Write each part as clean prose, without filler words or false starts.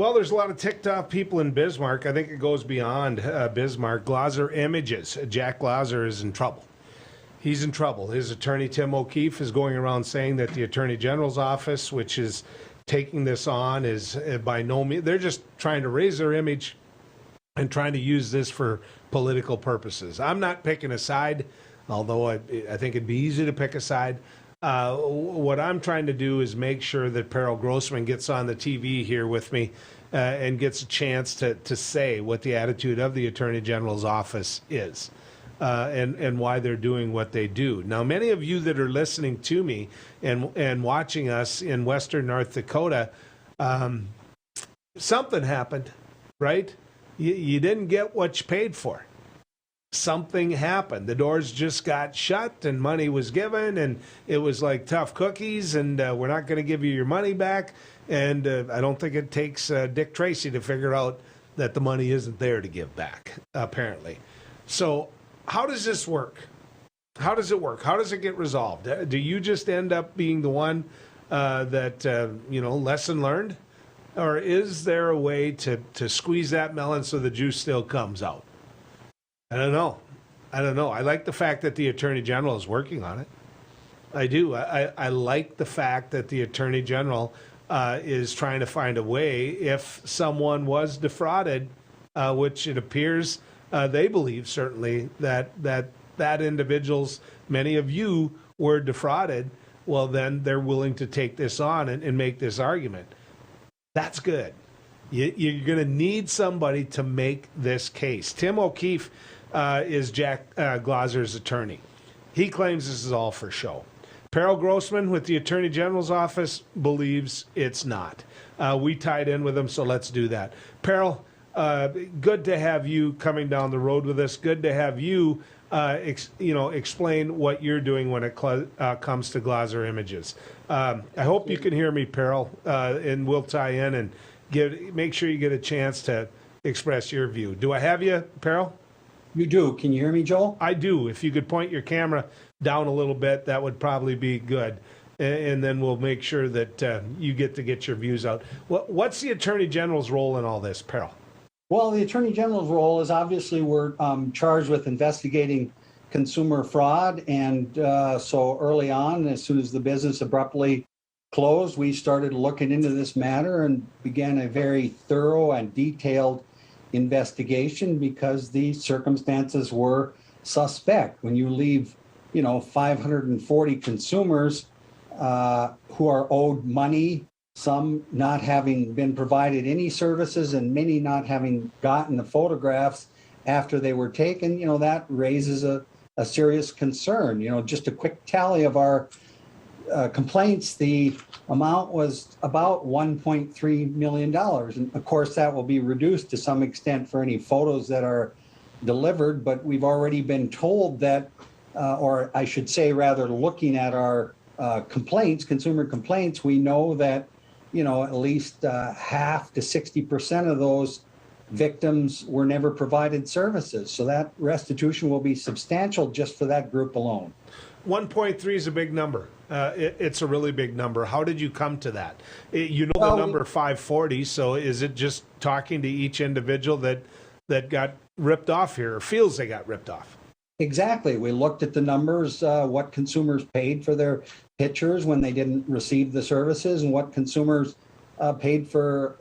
Well, there's a lot of ticked off people in Bismarck. I think it goes beyond Bismarck. Glazer Images. Jack Glazer is in trouble. He's in trouble. His attorney, Tim O'Keefe, is going around saying that the Attorney General's office, which is taking this on, is by no means, they're just trying to raise their image and trying to use this for political purposes. I'm not picking a side, although I think it'd be easy to pick a side. What I'm trying to do is make sure that Parrell Grossman gets on the TV here with me and gets a chance to say what the attitude of the Attorney General's office is. And why they're doing what they do. Now, many of you that are listening to me and watching us in Western North Dakota, something happened, right? You didn't get what you paid for. Something happened. The doors just got shut and money was given, and it was like tough cookies, and we're not going to give you your money back. And I don't think it takes Dick Tracy to figure out that the money isn't there to give back, apparently. So how does this work? How does it work? How does it get resolved? Do you just end up being the one that, lesson learned? Or is there a way to squeeze that melon so the juice still comes out? I don't know. I like the fact that the Attorney General is working on it. I do. I like the fact that the Attorney General is trying to find a way if someone was defrauded, which it appears they believe certainly that individuals, many of you were defrauded, well, then they're willing to take this on and make this argument. That's good. You're going to need somebody to make this case. Tim O'Keefe is Jack Glazer's attorney. He claims this is all for show. Parrell Grossman with the Attorney General's office believes it's not. We tied in with him, so let's do that. Parrell, good to have you coming down the road with us. Good to have you, explain what you're doing when it comes to Glazer Images. I hope you can hear me, Parrell, and we'll tie in and make sure you get a chance to express your view. Do I have you, Parrell? You do. Can you hear me, Joel? I do. If you could point your camera down a little bit, that would probably be good. And then we'll make sure that you get your views out. What's the Attorney General's role in all this, Parrell? Well, the Attorney General's role is obviously we're charged with investigating consumer fraud. And so early on, as soon as the business abruptly closed, we started looking into this matter and began a very thorough and detailed investigation because the circumstances were suspect. When you leave, 540 consumers who are owed money, some not having been provided any services and many not having gotten the photographs after they were taken, that raises a serious concern. Just a quick tally of our complaints, the amount was about $1.3 million. And of course, that will be reduced to some extent for any photos that are delivered, but we've already been told that, or I should say rather, looking at our complaints, consumer complaints, we know that, at least half to 60% of those victims were never provided services. So that restitution will be substantial just for that group alone. 1.3 is a big number. It's a really big number. How did you come to that? The number 540, so is it just talking to each individual that got ripped off here or feels they got ripped off? Exactly. We looked at the numbers, what consumers paid for their pictures when they didn't receive the services, and what consumers paid for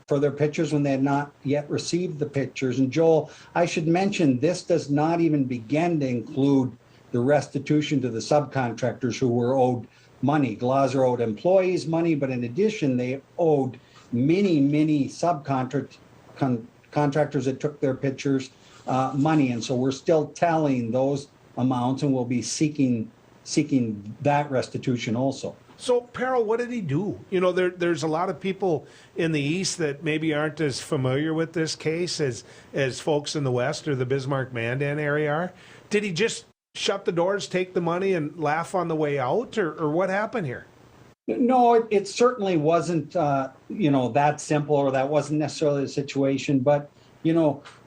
their pictures when they had not yet received the pictures. And Joel, I should mention, this does not even begin to include the restitution to the subcontractors who were owed money. Glazer owed employees money, but in addition, they owed many subcontractors that took their pictures money. And so we're still tallying those amounts, and we'll be seeking that restitution also. So, Parrell, what did he do? There's a lot of people in the East that maybe aren't as familiar with this case as folks in the West or the Bismarck-Mandan area are. Did he just shut the doors, take the money, and laugh on the way out, or what happened here? No, it certainly wasn't, that simple, or that wasn't necessarily the situation. But,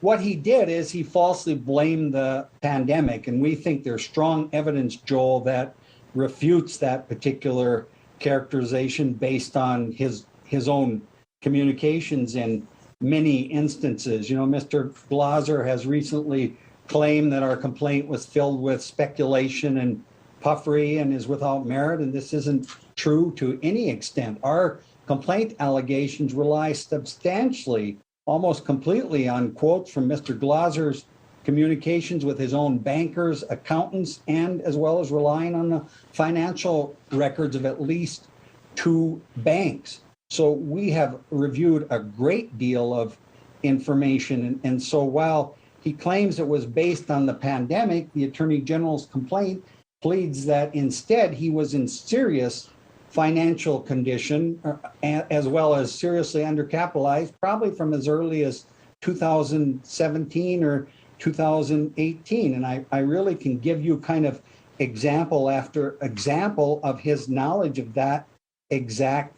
what he did is he falsely blamed the pandemic. And we think there's strong evidence, Joel, that refutes that particular characterization based on his own communications in many instances. You know, Mr. Glauser has recently claimed that our complaint was filled with speculation and puffery and is without merit, and this isn't true to any extent. Our complaint allegations rely substantially, almost completely, on quotes from Mr. Glauser's communications with his own bankers, accountants, and as well as relying on the financial records of at least 2 banks. So we have reviewed a great deal of information. And so while he claims it was based on the pandemic, the Attorney General's complaint pleads that instead he was in serious financial condition, as well as seriously undercapitalized, probably from as early as 2017 or 2018. And I really can give you kind of example after example of his knowledge of that exact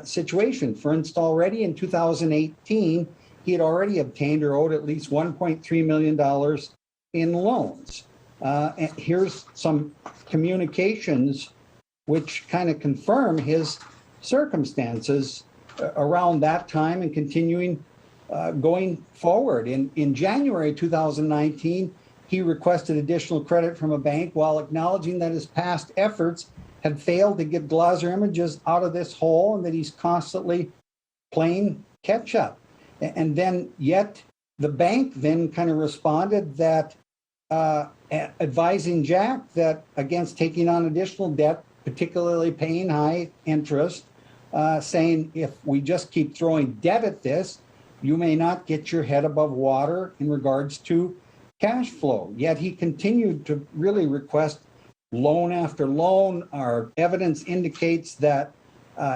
situation. For instance, already in 2018, he had already obtained or owed at least $1.3 million in loans. And here's some communications which kind of confirm his circumstances around that time and continuing going forward. In January 2019, he requested additional credit from a bank while acknowledging that his past efforts had failed to get Glauser Images out of this hole and that he's constantly playing catch up. And then yet the bank then kind of responded that advising Jack that against taking on additional debt, particularly paying high interest, saying if we just keep throwing debt at this, you may not get your head above water in regards to cash flow. Yet he continued to really request loan after loan. Our evidence indicates that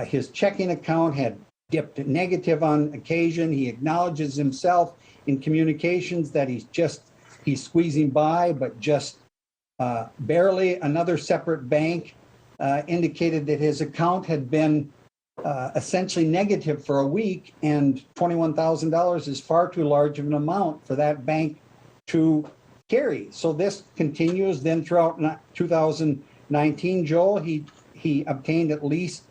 his checking account had dipped negative on occasion. He acknowledges himself in communications that he's squeezing by, but just barely. Another separate bank indicated that his account had been essentially negative for a week, and $21,000 is far too large of an amount for that bank to carry. So this continues. Then throughout 2019, Joel, he obtained at least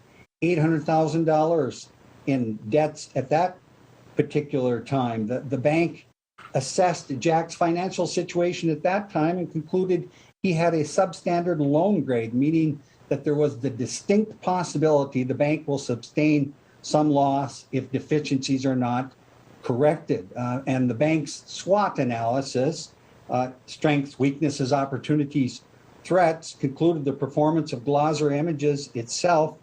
$800,000 in debts at that particular time. The bank assessed Jack's financial situation at that time and concluded he had a substandard loan grade, meaning that there was the distinct possibility the bank will sustain some loss if deficiencies are not corrected. And the bank's SWOT analysis, strengths, weaknesses, opportunities, threats, concluded the performance of Glauser Images itself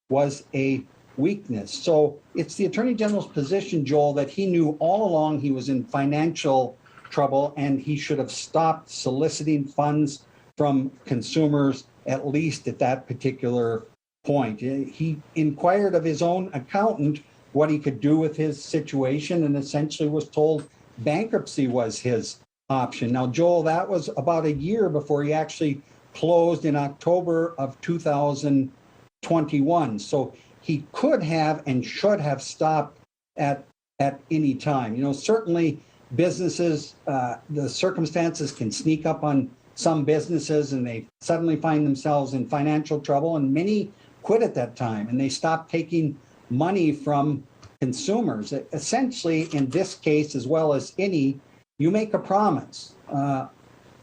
was a weakness. So it's the Attorney General's position, Joel, that he knew all along he was in financial trouble and he should have stopped soliciting funds from consumers, at least at that particular point. He inquired of his own accountant what he could do with his situation and essentially was told bankruptcy was his option. Now, Joel, that was about a year before he actually closed in October of 2021. So he could have and should have stopped at any time. You know, certainly businesses, the circumstances can sneak up on some businesses and they suddenly find themselves in financial trouble, and many quit at that time and they stop taking money from consumers. Essentially, in this case, as well as any, you make a promise.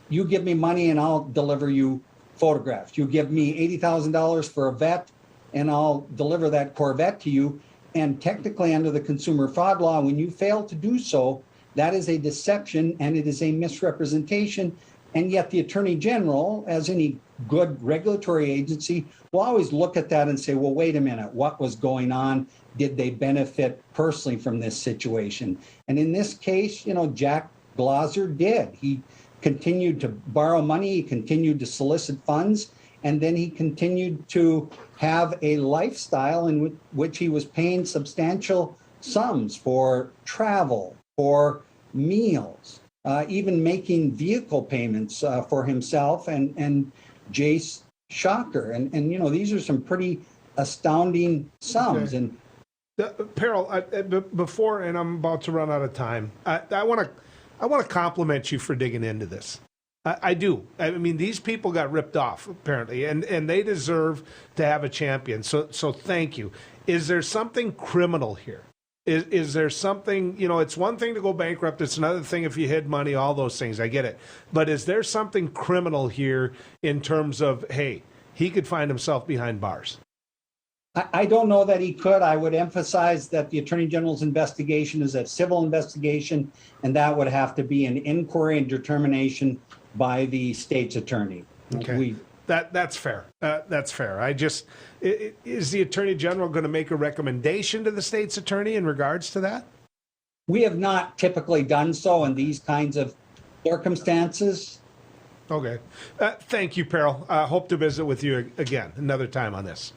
You give me money and I'll deliver you photographs. You give me $80,000 for a vet and I'll deliver that Corvette to you. And technically, under the consumer fraud law, when you fail to do so, that is a deception and it is a misrepresentation. And yet the Attorney General, as any good regulatory agency, will always look at that and say, well, wait a minute, what was going on? Did they benefit personally from this situation? And in this case, you know, Jack Glauser did. He continued to borrow money, he continued to solicit funds, and then he continued to have a lifestyle in which he was paying substantial sums for travel, for meals, even making vehicle payments for himself and Jace Shocker. And, you know, these are some pretty astounding sums. Okay. And Parrell, before, and I'm about to run out of time, I want to compliment you for digging into this. I do. I mean, these people got ripped off, apparently, and they deserve to have a champion. So thank you. Is there something criminal here? Is there something, it's one thing to go bankrupt, it's another thing if you hid money, all those things, I get it. But is there something criminal here in terms of, hey, he could find himself behind bars? I don't know that he could. I would emphasize that the Attorney General's investigation is a civil investigation, and that would have to be an inquiry and determination by the state's attorney. Okay. That's fair. That's fair. Is the Attorney General going to make a recommendation to the state's attorney in regards to that? We have not typically done so in these kinds of circumstances. Okay. Thank you, Parrell. Hope to visit with you again another time on this.